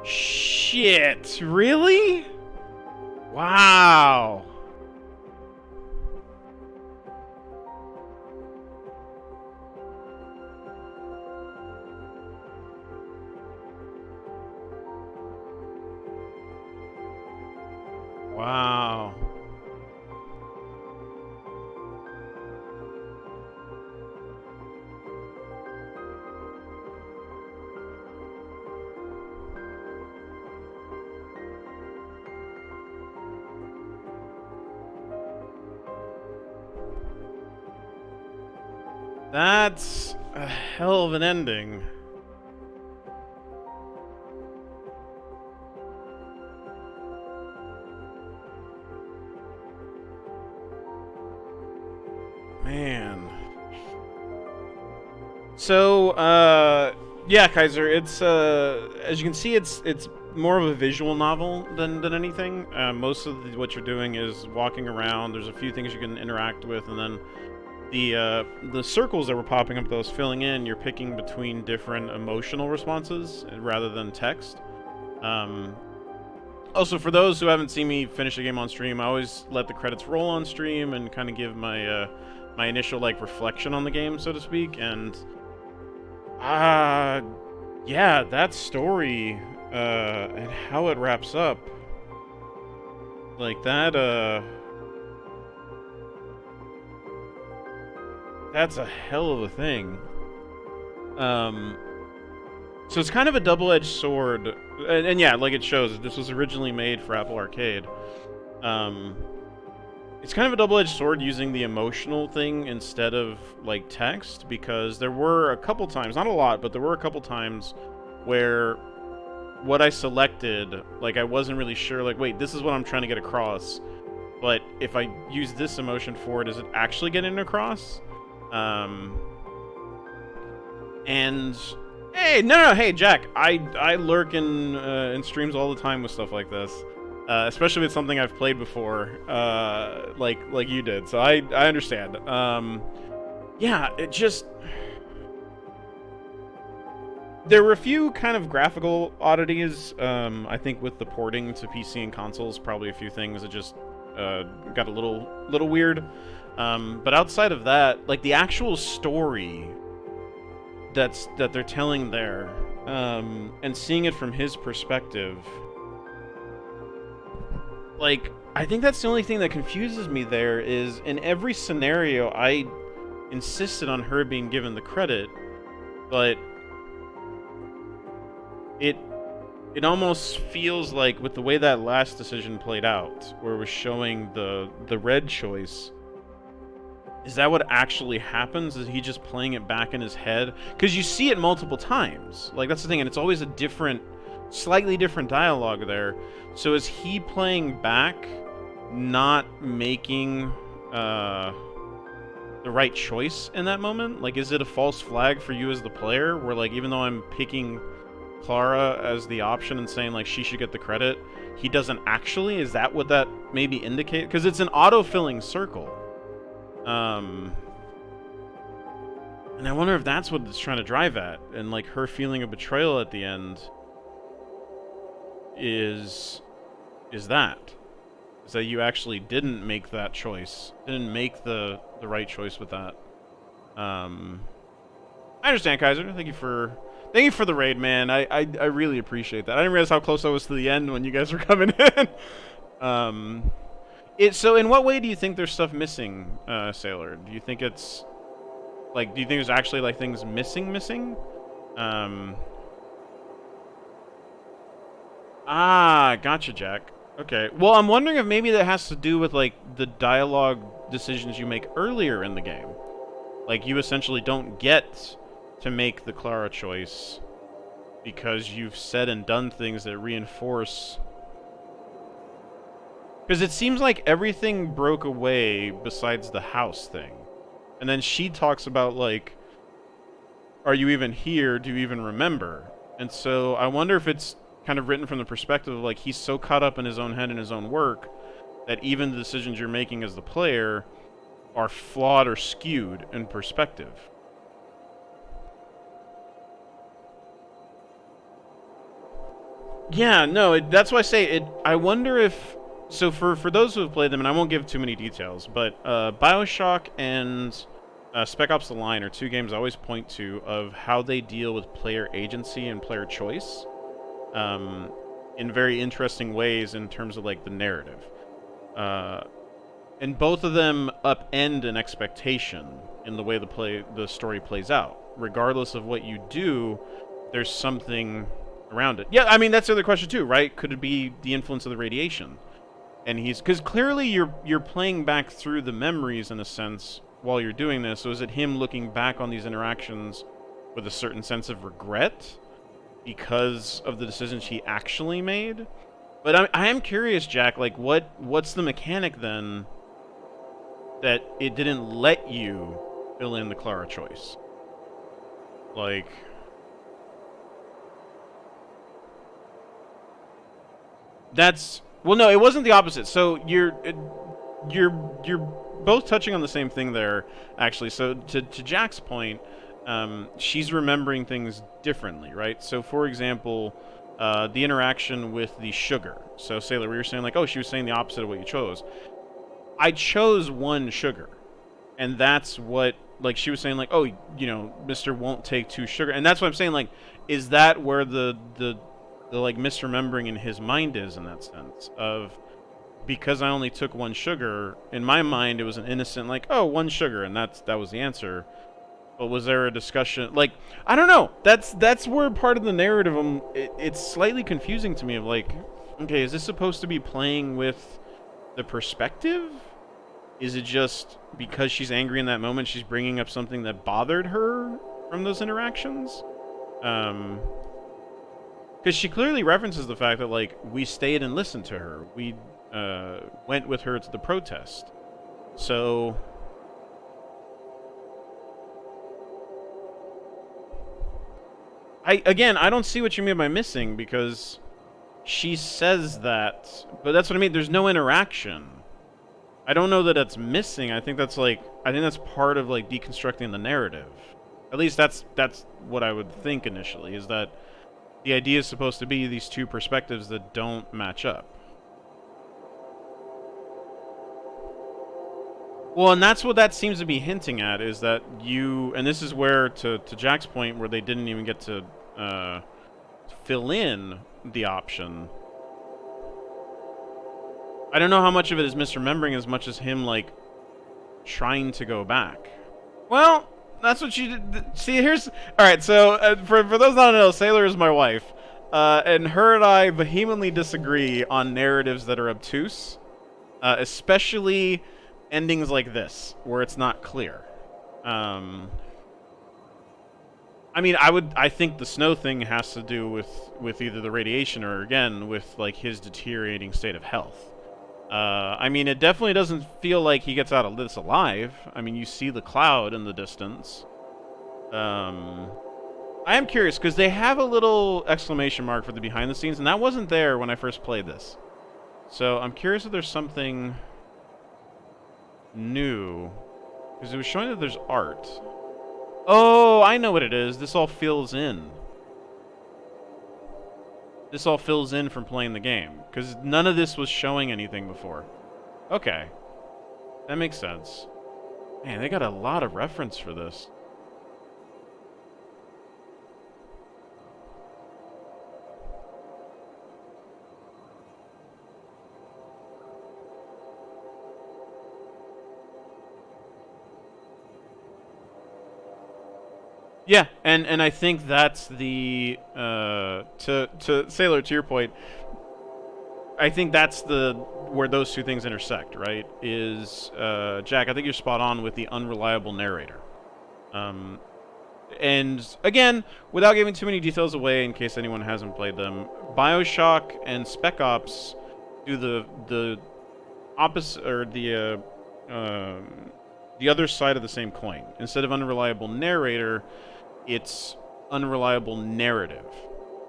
Shit, really? Wow. Wow. That's a hell of an ending. Man. So, yeah, Kaiser, it's, as you can see, it's more of a visual novel than anything. Most of what you're doing is walking around. There's a few things you can interact with, and then the circles that were popping up that I was filling in, you're picking between different emotional responses rather than text. Also, for those who haven't seen me finish a game on stream, I always let the credits roll on stream and kind of give my my initial like reflection on the game, so to speak. And yeah, that story and how it wraps up, like that that's a hell of a thing. So it's kind of a double-edged sword, and yeah, like it shows, this was originally made for Apple Arcade. It's kind of a double-edged sword using the emotional thing instead of, like, text, because there were a couple times, not a lot, but there were a couple times where what I selected, like, I wasn't really sure, like, wait, this is what I'm trying to get across, but if I use this emotion for it, is it actually getting across? And hey, no, hey, Jack, I lurk in streams all the time with stuff like this, especially with something I've played before, like you did. So I understand. Yeah, it just there were a few kind of graphical oddities. I think with the porting to PC and consoles, probably a few things that just got a little weird. But outside of that, like the actual story that they're telling there, and seeing it from his perspective, like I think that's the only thing that confuses me there is in every scenario I insisted on her being given the credit, but it almost feels like with the way that last decision played out, where it was showing the red choice, is that what actually happens? Is he just playing it back in his head? Because you see it multiple times. Like, that's the thing, and it's always a different, slightly different dialogue there. So is he playing back, not making the right choice in that moment? Like, is it a false flag for you as the player, where, like, even though I'm picking Clara as the option and saying, like, she should get the credit, he doesn't actually? Is that what that maybe indicate? Because it's an auto-filling circle. And I wonder if that's what it's trying to drive at, and like her feeling of betrayal at the end is that you actually didn't make that choice, didn't make the right choice with that. I understand, Kaiser. Thank you for the raid, man. I really appreciate that. I didn't realize how close I was to the end when you guys were coming in. So in what way do you think there's stuff missing, Sailor? Do you think it's like, do you think there's actually like things missing? Gotcha, Jack. Okay. Well, I'm wondering if maybe that has to do with like the dialogue decisions you make earlier in the game. Like you essentially don't get to make the Clara choice because you've said and done things that reinforce. Because it seems like everything broke away besides the house thing. And then she talks about, like, are you even here? Do you even remember? And so I wonder if it's kind of written from the perspective of, like, he's so caught up in his own head and his own work that even the decisions you're making as the player are flawed or skewed in perspective. Yeah, no, that's why I say it. I wonder if so for those who have played them, and I won't give too many details, but BioShock and Spec Ops: The Line are two games I always point to of how they deal with player agency and player choice, in very interesting ways in terms of like the narrative. Uh, and both of them upend an expectation in the way the story plays out. Regardless of what you do, there's something around it. Yeah, I mean that's the other question too, right? Could it be the influence of the radiation? And he's because clearly you're playing back through the memories in a sense while you're doing this. So is it him looking back on these interactions with a certain sense of regret because of the decisions he actually made? But I am curious, Jack. Like, what's the mechanic then that it didn't let you fill in the Clara choice? Like, that's well, no, it wasn't the opposite. So you're both touching on the same thing there, actually. So to Jack's point, she's remembering things differently, right? So for example, the interaction with the sugar. So Sailor, we were saying like, oh, she was saying the opposite of what you chose. I chose one sugar, and that's what like she was saying like, oh, Mister won't take two sugar, and that's what I'm saying like, is that where the like misremembering in his mind is in that sense of because I only took one sugar in my mind it was an innocent like oh one sugar and that was the answer, but was there a discussion like I don't know that's where part of the narrative it's slightly confusing to me of like okay is this supposed to be playing with the perspective? Is it just because she's angry in that moment she's bringing up something that bothered her from those interactions? Because she clearly references the fact that, like, we stayed and listened to her. We went with her to the protest. So... I don't see what you mean by missing, because she says that... But that's what I mean, there's no interaction. I don't know that that's missing. I think that's, like... I think that's part of, like, deconstructing the narrative. At least that's what I would think initially, is that... The idea is supposed to be these two perspectives that don't match up. Well, and that's what that seems to be hinting at, is that you... And this is where, to Jack's point, where they didn't even get to fill in the option. I don't know how much of it is misremembering as much as him, like, trying to go back. Well... That's what she did. See, here's... Alright, so, for those not know, Sailor is my wife. And her and I vehemently disagree on narratives that are obtuse. Especially endings like this, where it's not clear. I mean, I think the snow thing has to do with either the radiation or, again, with, like, his deteriorating state of health. I mean, it definitely doesn't feel like he gets out of this alive. I mean, you see the cloud in the distance. I am curious, because they have a little exclamation mark for the behind the scenes, and that wasn't there when I first played this. So, I'm curious if there's something new. Because it was showing that there's art. Oh, I know what it is. This all fills in. This all fills in from playing the game. Because none of this was showing anything before. Okay. That makes sense. Man, they got a lot of reference for this. Yeah, and I think that's the to Sailor, to your point, I think that's the where those two things intersect, right? Is Jack, I think you're spot on with the unreliable narrator. And again, without giving too many details away in case anyone hasn't played them, BioShock and Spec Ops do the opposite, or the other side of the same coin. Instead of unreliable narrator, it's unreliable narrative.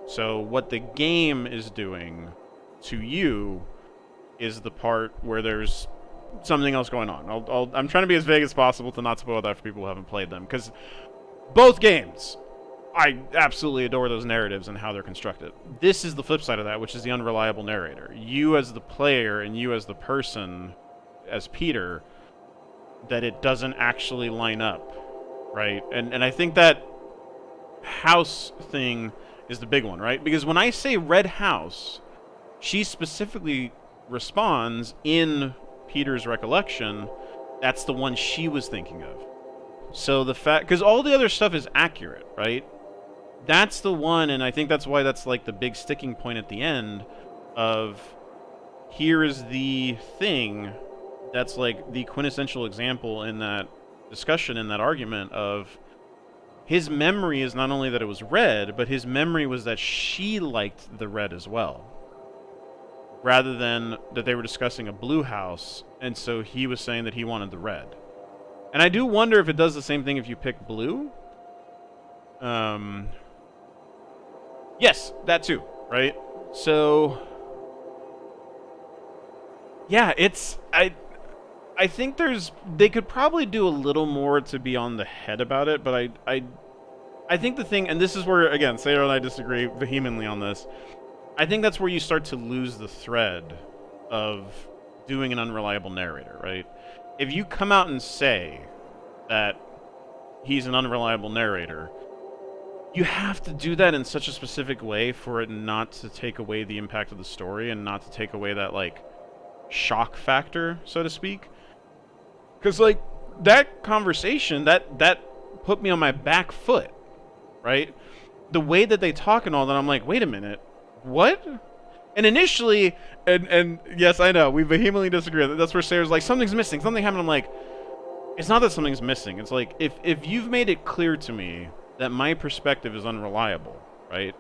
So what the game is doing to you is the part where there's something else going on. I'm trying to be as vague as possible to not spoil that for people who haven't played them, because both games I absolutely adore those narratives and how they're constructed. This is the flip side of that, which is the unreliable narrator. You as the player and you as the person, as Peter, that it doesn't actually line up, right? And I think that house thing is the big one, right? Because when I say red house, she specifically responds in Peter's recollection, that's the one she was thinking of. So the fact, because all the other stuff is accurate, right? That's the one, and I think that's why that's like the big sticking point at the end of, here is the thing that's like the quintessential example in that discussion, in that argument of, his memory is not only that it was red, but his memory was that she liked the red as well. Rather than that they were discussing a blue house, and so he was saying that he wanted the red. And I do wonder if it does the same thing if you pick blue. Yes, that too, right? So, yeah, I think they could probably do a little more to be on the head about it, but I think the thing, and this is where, again, Sarah and I disagree vehemently on this, I think that's where you start to lose the thread of doing an unreliable narrator, right? If you come out and say that he's an unreliable narrator, you have to do that in such a specific way for it not to take away the impact of the story and not to take away that, like, shock factor, so to speak. Because, like, that conversation, that put me on my back foot, right? The way that they talk and all that, I'm like, wait a minute, what? And initially, and yes, I know, we vehemently disagree. That's where Sarah's like, something's missing, something happened. I'm like, it's not that something's missing. It's like, if you've made it clear to me that my perspective is unreliable, right?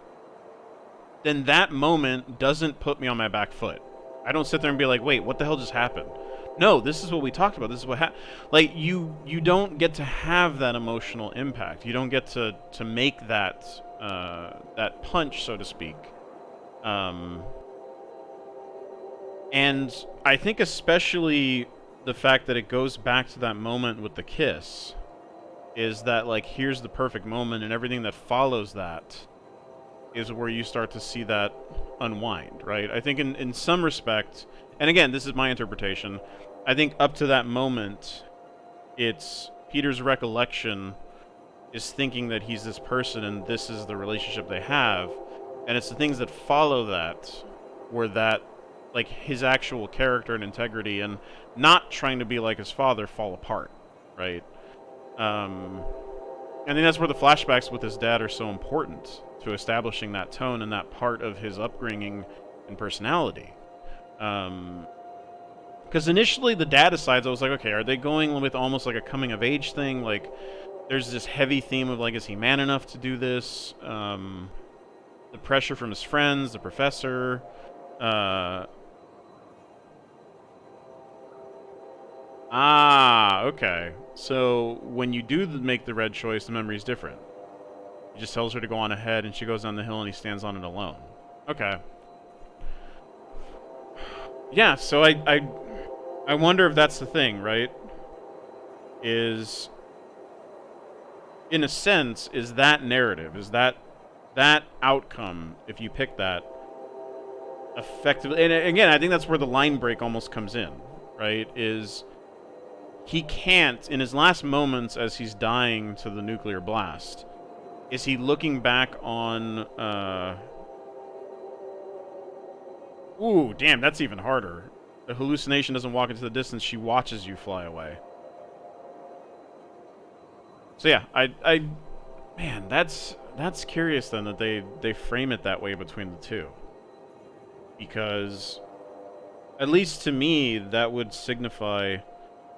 Then that moment doesn't put me on my back foot. I don't sit there and be like, wait, what the hell just happened? No, this is what we talked about. This is what happened. Like, you don't get to have that emotional impact. You don't get to make that that punch, so to speak. And I think especially the fact that it goes back to that moment with the kiss is that, like, here's the perfect moment, and everything that follows that is where you start to see that unwind, right? I think in some respect, and again, this is my interpretation, I think up to that moment, it's Peter's recollection is thinking that he's this person and this is the relationship they have, and it's the things that follow that where that, like, his actual character and integrity and not trying to be like his father fall apart, right? I think that's where the flashbacks with his dad are so important to establishing that tone and that part of his upbringing and personality. Because initially the dad decides, I was like, okay, are they going with almost like a coming of age thing? Like, there's this heavy theme of, like, is he man enough to do this? The pressure from his friends, the professor. Okay. So when you do make the red choice, the memory is different. He just tells her to go on ahead, and she goes down the hill, and he stands on it alone. Okay. Yeah, so I wonder if that's the thing, right? Is, in a sense, is that narrative, is that outcome, if you pick that, effectively, and again, I think that's where the line break almost comes in, right? Is he can't, in his last moments as he's dying to the nuclear blast, is he looking back on, ooh, damn, that's even harder. The hallucination doesn't walk into the distance, she watches you fly away. So yeah, man, that's curious then that they frame it that way between the two. Because, at least to me, that would signify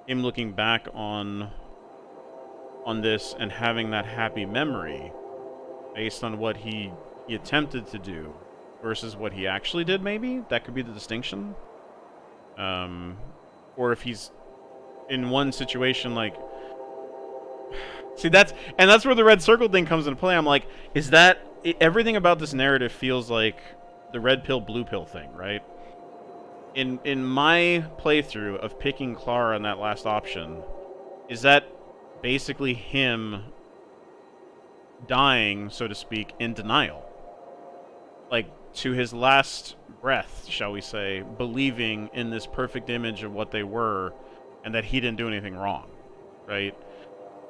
him looking back on this and having that happy memory based on what he attempted to do versus what he actually did, maybe? That could be the distinction. Or if he's in one situation, like... See, that's where the red circle thing comes into play. I'm like, is that... everything about this narrative feels like the red pill, blue pill thing, right? In my playthrough of picking Clara on that last option, is that basically him dying, so to speak, in denial. Like, to his last breath, shall we say, believing in this perfect image of what they were and that he didn't do anything wrong, right?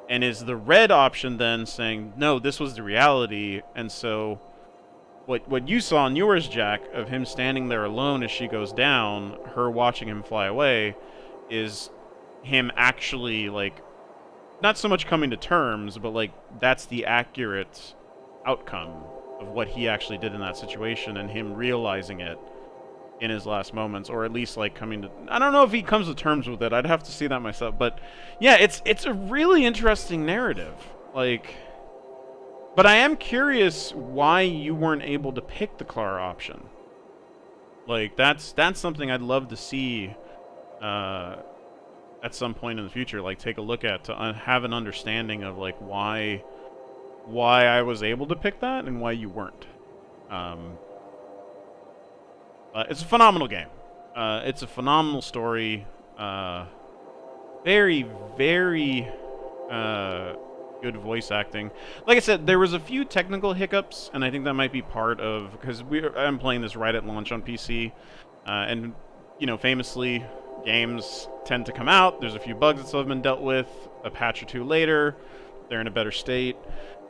And is the red option then saying, no, this was the reality, and so what you saw in yours, Jack, of him standing there alone as she goes down, her watching him fly away, is him actually, like, not so much coming to terms, but, like, that's the accurate outcome of what he actually did in that situation, and him realizing it in his last moments, or at least, like, coming to... I don't know if he comes to terms with it. I'd have to see that myself. But, yeah, it's a really interesting narrative. Like... But I am curious why you weren't able to pick the Clara option. Like, that's something I'd love to see at some point in the future. Like, take a look at, to have an understanding of, like, why I was able to pick that and why you weren't. It's a phenomenal game. It's a phenomenal story. Very, very good voice acting. Like I said, there was a few technical hiccups, and I think that might be part of, because I'm playing this right at launch on PC, and you know, famously, games tend to come out. There's a few bugs that still have been dealt with. A patch or two later, they're in a better state.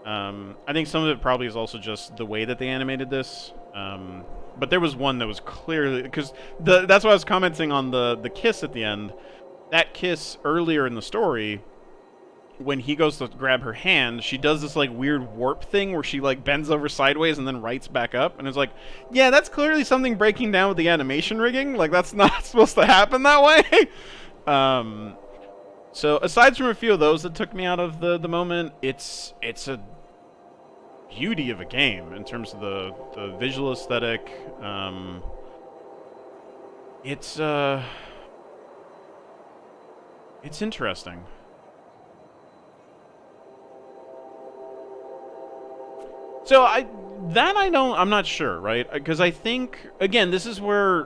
I think some of it probably is also just the way that they animated this. But there was one that was clearly, because that's why I was commenting on the kiss at the end. That kiss earlier in the story, when he goes to grab her hand, she does this, like, weird warp thing where she, like, bends over sideways and then rights back up, and it's like, yeah, that's clearly something breaking down with the animation rigging. Like, that's not supposed to happen that way. So aside from a few of those that took me out of the moment, it's a beauty of a game in terms of the visual aesthetic. It's interesting. So I'm not sure, right? Because I think, again, this is where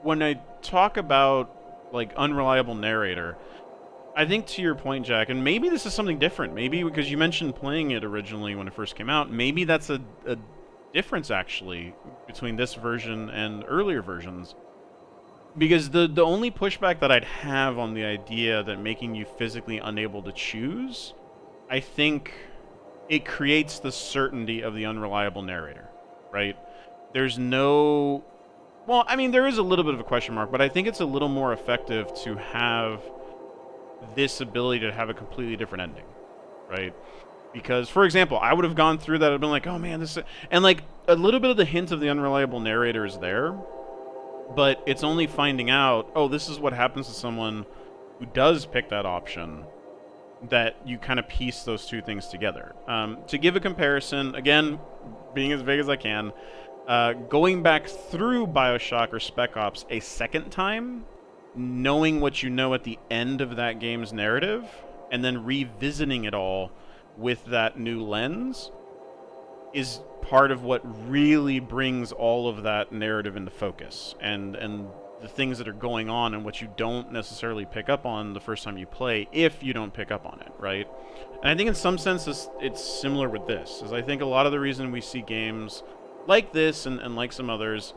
when I talk about, like, unreliable narrator, I think to your point, Jack, and maybe this is something different. Maybe because you mentioned playing it originally when it first came out, maybe that's a difference, actually, between this version and earlier versions. Because the only pushback that I'd have on the idea that making you physically unable to choose, I think it creates the certainty of the unreliable narrator, right? There's no... Well, I mean, there is a little bit of a question mark, but I think it's a little more effective to have this ability to have a completely different ending, right? Because, for example, I would have gone through that and been like, oh man, this is... And, like, a little bit of the hint of the unreliable narrator is there, but it's only finding out, oh, this is what happens to someone who does pick that option, that you kind of piece those two things together. To give a comparison, again, being as vague as I can, going back through BioShock or Spec Ops a second time, knowing what you know at the end of that game's narrative, and then revisiting it all with that new lens, is part of what really brings all of that narrative into focus, and the things that are going on and what you don't necessarily pick up on the first time you play, if you don't pick up on it, right? And I think in some sense it's similar with this, is I think a lot of the reason we see games like this and like some others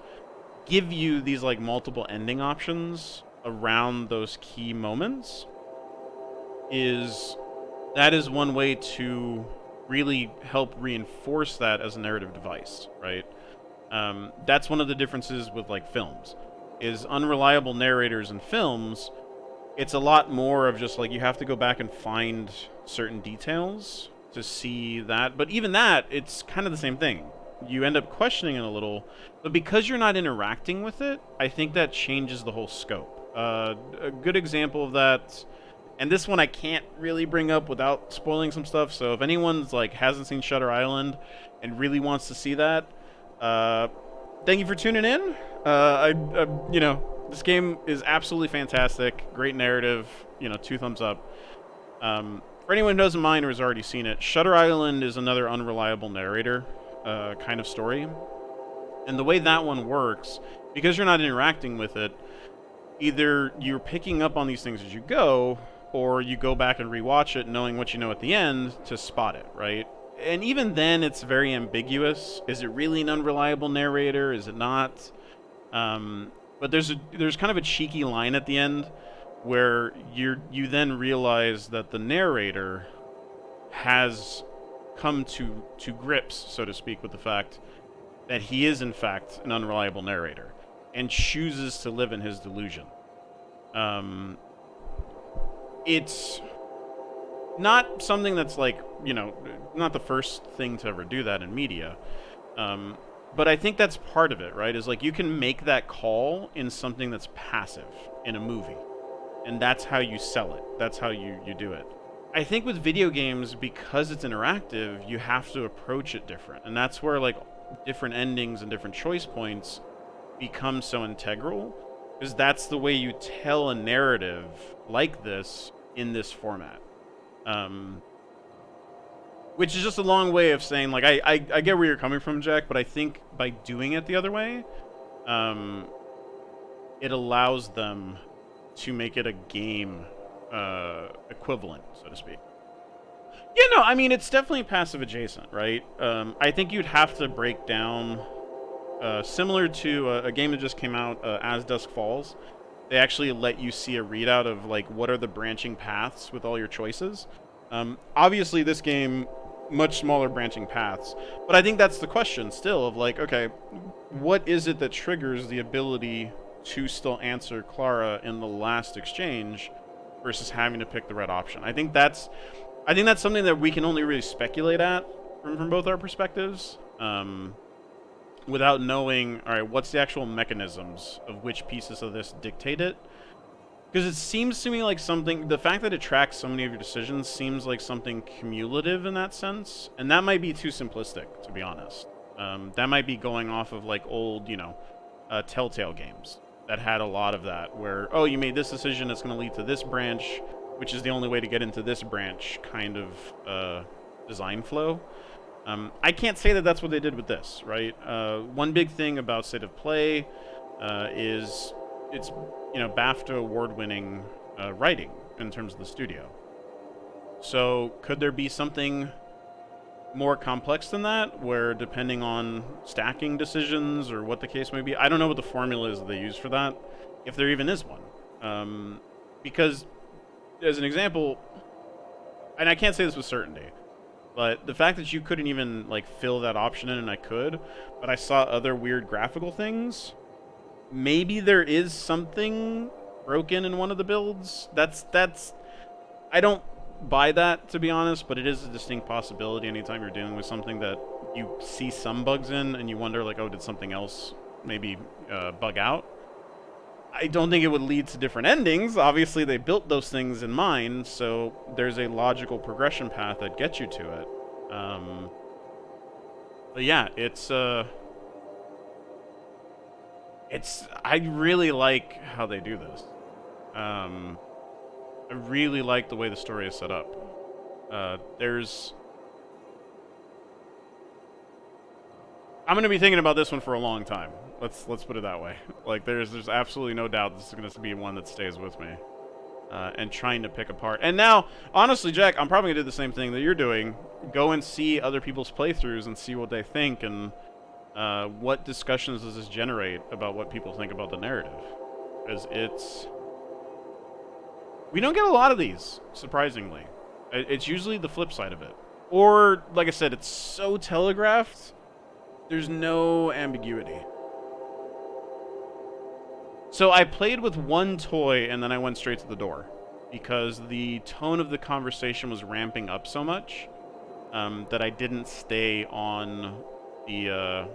give you these, like, multiple ending options around those key moments, is that is one way to really help reinforce that as a narrative device, right? That's one of the differences with, like, films, is unreliable narrators in films, it's a lot more of just, like, you have to go back and find certain details to see that. But even that, it's kind of the same thing. You end up questioning it a little, but because you're not interacting with it, I think that changes the whole scope. A good example of that, and this one I can't really bring up without spoiling some stuff, so if anyone's, like, hasn't seen Shutter Island and really wants to see that, thank you for tuning in. You know, this game is absolutely fantastic. Great narrative. You know, 2 thumbs up. For anyone who doesn't mind or has already seen it, Shutter Island is another unreliable narrator kind of story. And the way that one works, because you're not interacting with it, either you're picking up on these things as you go, or you go back and rewatch it knowing what you know at the end to spot it, right? And even then, it's very ambiguous. Is it really an unreliable narrator? Is it not? But there's kind of a cheeky line at the end where you then realize that the narrator has come to grips, so to speak, with the fact that he is in fact an unreliable narrator and chooses to live in his delusion. It's not something that's like, you know, not the first thing to ever do that in media. But I think that's part of it, right? Is like you can make that call in something that's passive in a movie. And that's how you sell it. That's how you do it. I think with video games, because it's interactive, you have to approach it different. And that's where like different endings and different choice points become so integral. Because that's the way you tell a narrative like this in this format. Which is just a long way of saying, like, I get where you're coming from, Jack, but I think by doing it the other way, it allows them to make it a game equivalent, so to speak. Yeah, no, I mean, it's definitely passive adjacent, right? I think you'd have to break down, similar to a game that just came out, As Dusk Falls. They actually let you see a readout of, like, what are the branching paths with all your choices. Obviously, this game, much smaller branching paths. But I think that's the question still of, like, okay, what is it that triggers the ability to still answer Clara in the last exchange versus having to pick the red option? I think that's something that we can only really speculate at from both our perspectives, without knowing, all right, what's the actual mechanisms of which pieces of this dictate it. Because it seems to me like something, the fact that it tracks so many of your decisions seems like something cumulative in that sense. And that might be too simplistic, to be honest. That might be going off of like old, you know, Telltale games that had a lot of that, where, oh, you made this decision that's going to lead to this branch, which is the only way to get into this branch kind of design flow. I can't say that that's what they did with this, right? One big thing about State of Play is it's, you know, BAFTA award-winning writing in terms of the studio. So could there be something more complex than that, where depending on stacking decisions or what the case may be, I don't know what the formula is that they use for that, if there even is one. Because, as an example, and I can't say this with certainty, but the fact that you couldn't even like fill that option in, and I could, but I saw other weird graphical things, maybe there is something broken in one of the builds. That's I don't buy that, to be honest, but it is a distinct possibility anytime you're dealing with something that you see some bugs in and you wonder, like, oh, did something else maybe bug out? I don't think it would lead to different endings. Obviously, they built those things in mind, so there's a logical progression path that gets you to it. But yeah, I really like how they do this. I really like the way the story is set up. I'm gonna be thinking about this one for a long time. Let's put it that way. Like, there's absolutely no doubt this is gonna be one that stays with me. And trying to pick apart. And now, honestly, Jack, I'm probably gonna do the same thing that you're doing. Go and see other people's playthroughs and see what they think, and what discussions does this generate about what people think about the narrative? Because we don't get a lot of these, surprisingly. It's usually the flip side of it. Or, like I said, it's so telegraphed, there's no ambiguity. So I played with one toy and then I went straight to the door, because the tone of the conversation was ramping up so much that I didn't stay on the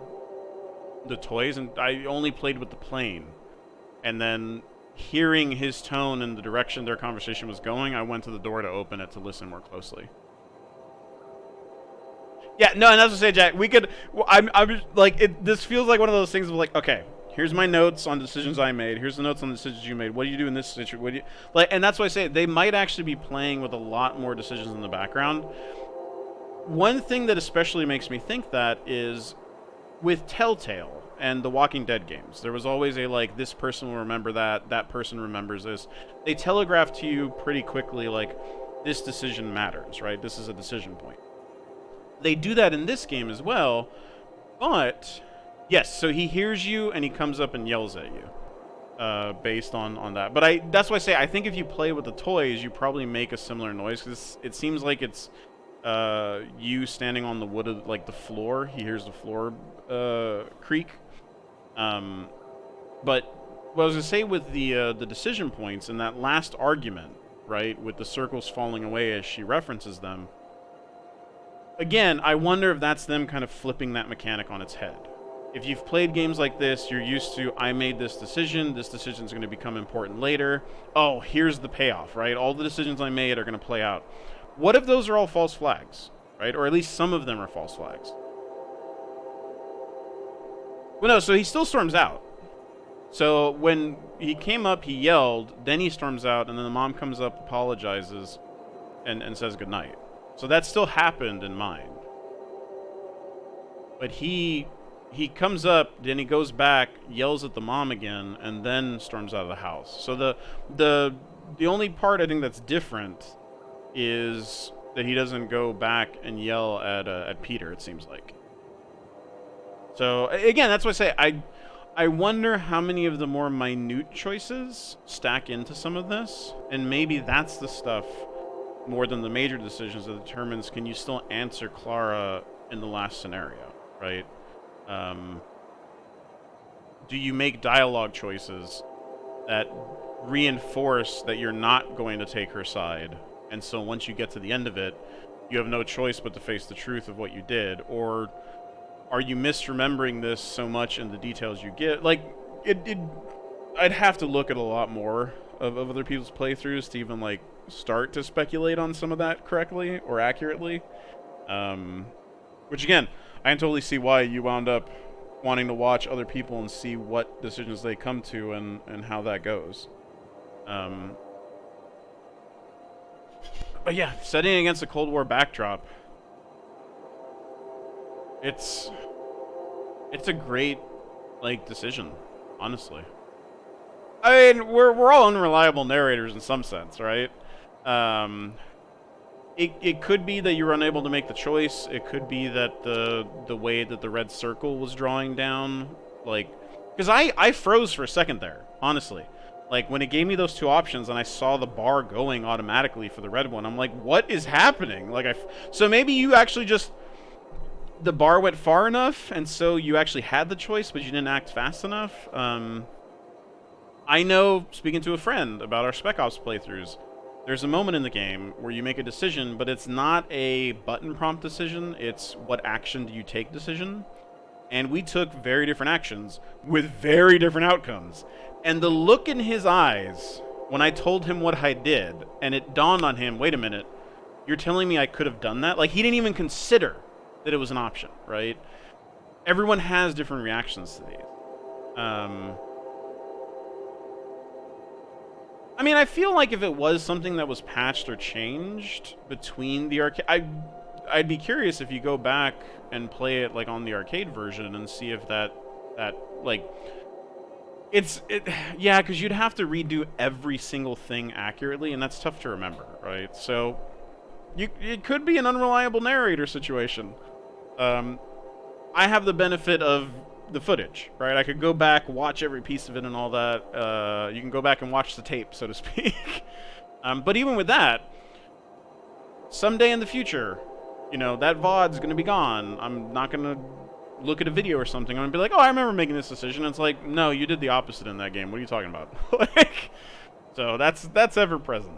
toys, and I only played with the plane. And then, hearing his tone and the direction their conversation was going, I went to the door to open it to listen more closely. Yeah, no, and that's what I say, Jack. We could. I'm like, this feels like one of those things of like, okay, here's my notes on decisions I made. Here's the notes on the decisions you made. What do you do in this situation? What do you like? And that's why I say they might actually be playing with a lot more decisions in the background. One thing that especially makes me think that is with Telltale, and the Walking Dead games. There was always a, like, this person will remember that person remembers this. They telegraph to you pretty quickly, like, this decision matters, right? This is a decision point. They do that in this game as well, but yes, so he hears you and he comes up and yells at you. Based on that. But that's why I say I think if you play with the toys, you probably make a similar noise, because it seems like it's you standing on the wood of, like, the floor. He hears the floor creak. But what I was gonna say with the decision points in that last argument, right, with the circles falling away as she references them. Again, I wonder if that's them kind of flipping that mechanic on its head. If you've played games like this, you're used to, I made this decision's going to become important later. Oh, here's the payoff, right? All the decisions I made are going to play out. What if those are all false flags, right? Or at least some of them are false flags. Well, no, so he still storms out. So when he came up, he yelled, then he storms out, and then the mom comes up, apologizes, and says goodnight. So that still happened in mind. But he comes up, then he goes back, yells at the mom again, and then storms out of the house. So the only part I think that's different is that he doesn't go back and yell at Peter, it seems like. So again, that's why I say I wonder how many of the more minute choices stack into some of this, and maybe that's the stuff more than the major decisions that determines, can you still answer Clara in the last scenario, right? Do you make dialogue choices that reinforce that you're not going to take her side, and so once you get to the end of it, you have no choice but to face the truth of what you did? Or are you misremembering this so much in the details you get? Like, I'd have to look at a lot more of other people's playthroughs to even, like, start to speculate on some of that correctly or accurately. Which, again, I can totally see why you wound up wanting to watch other people and see what decisions they come to and how that goes. But yeah, setting against a Cold War backdrop, it's a great, like, decision, honestly. I mean, we're all unreliable narrators in some sense, right? It could be that you were unable to make the choice. It could be that the way that the red circle was drawing down, like, because I froze for a second there, honestly. Like, when it gave me those two options and I saw the bar going automatically for the red one, I'm like, what is happening? Like, so maybe you actually just, the bar went far enough, and so you actually had the choice, but you didn't act fast enough. I know, speaking to a friend about our Spec Ops playthroughs, there's a moment in the game where you make a decision, but it's not a button prompt decision, it's what action do you take decision. And we took very different actions with very different outcomes. And the look in his eyes when I told him what I did, and it dawned on him, wait a minute, you're telling me I could have done that? Like, he didn't even consider that it was an option, right? Everyone has different reactions to these. I mean, I feel like if it was something that was patched or changed between the arcade, I'd be curious if you go back and play it, like, on the arcade version and see if that like, yeah, because you'd have to redo every single thing accurately, and that's tough to remember, right? So it could be an unreliable narrator situation. I have the benefit of the footage, right? I could go back, watch every piece of it and all that. You can go back and watch the tape, so to speak. But even with that, someday in the future, you know, that VOD's going to be gone. I'm not going to look at a video or something. I'm going to be like, oh, I remember making this decision. And it's like, no, you did the opposite in that game. What are you talking about? Like, so that's ever present.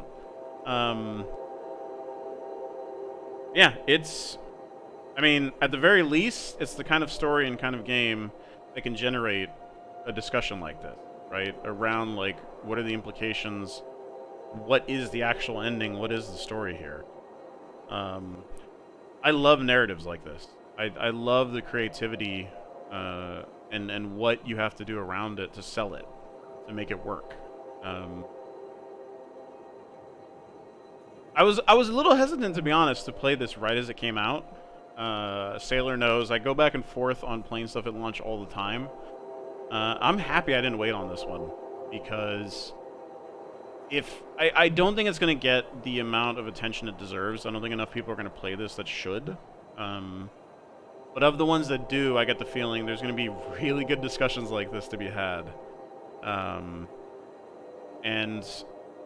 Yeah, I mean, at the very least, it's the kind of story and kind of game that can generate a discussion like this, right? Around, like, what are the implications? What is the actual ending? What is the story here? I love narratives like this. I love the creativity and what you have to do around it to sell it, to make it work. I was a little hesitant, to be honest, to play this right as it came out. Sailor knows I go back and forth on playing stuff at launch all the time. I'm happy I didn't wait on this one, because if I don't think it's going to get the amount of attention it deserves. I don't think enough people are going to play this that should. But of the ones that do, I get the feeling there's going to be really good discussions like this to be had. And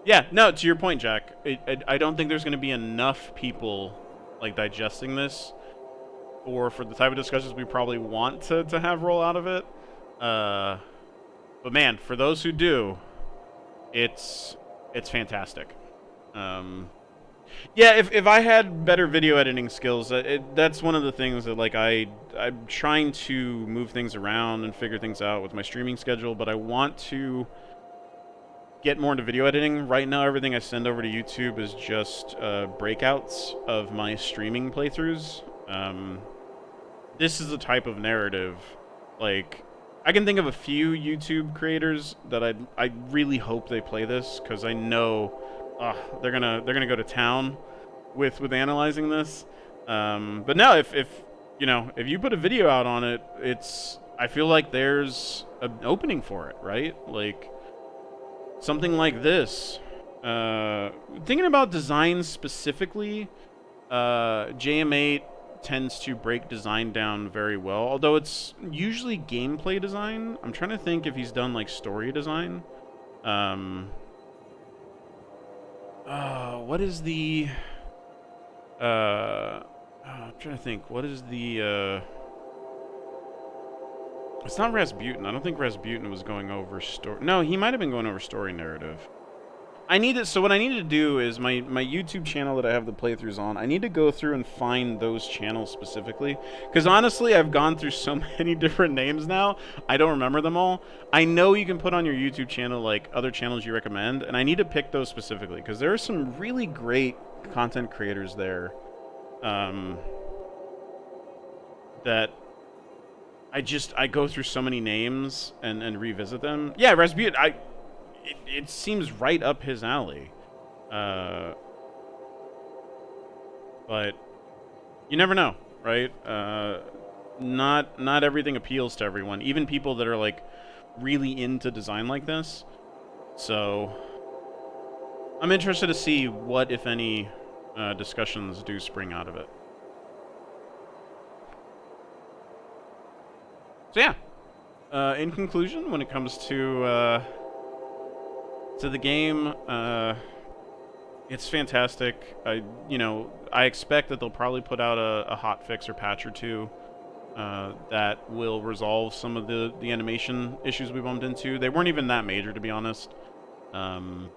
yeah, no, to your point, Jack, I don't think there's going to be enough people like digesting this, or for the type of discussions we probably want to have roll out of it. But man, for those who do, it's fantastic. Yeah, if I had better video editing skills, that's one of the things that, like, I'm trying to move things around and figure things out with my streaming schedule, but I want to get more into video editing. Right now, everything I send over to YouTube is just breakouts of my streaming playthroughs. This is the type of narrative, like, I can think of a few YouTube creators that I really hope they play this, because I know they're gonna go to town with analyzing this. But no, if you know, if you put a video out on it, I feel like there's an opening for it, right? Like something like this. Thinking about design specifically, JM8 tends to break design down very well, although it's usually gameplay design. I'm trying to think if he's done like story design. What is the I'm trying to think, what is the it's not Rasputin. I don't think Rasputin was going over story. No, he might have been going over story narrative. So what I need to do is my YouTube channel that I have the playthroughs on, I need to go through and find those channels specifically. Because honestly, I've gone through so many different names now, I don't remember them all. I know you can put on your YouTube channel, like, other channels you recommend, and I need to pick those specifically, because there are some really great content creators there that I go through so many names and revisit them. Yeah, Rasputin, it seems right up his alley. But you never know, right? Not everything appeals to everyone, even people that are like really into design like this. So I'm interested to see what, if any, discussions do spring out of it. So yeah, in conclusion, when it comes to the game, it's fantastic. I expect that they'll probably put out a hot fix or patch or two that will resolve some of the animation issues we bumped into. They weren't even that major, to be honest. And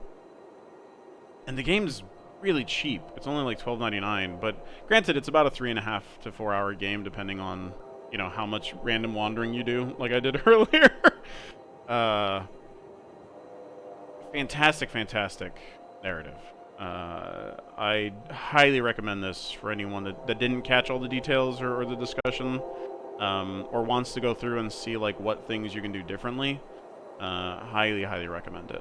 the game's really cheap. It's only like $12.99, but granted, it's about a 3.5 to 4 hour game, depending on, you know, how much random wandering you do, like I did earlier. Fantastic narrative. I highly recommend this for anyone that didn't catch all the details or the discussion, or wants to go through and see like what things you can do differently. Highly recommend it.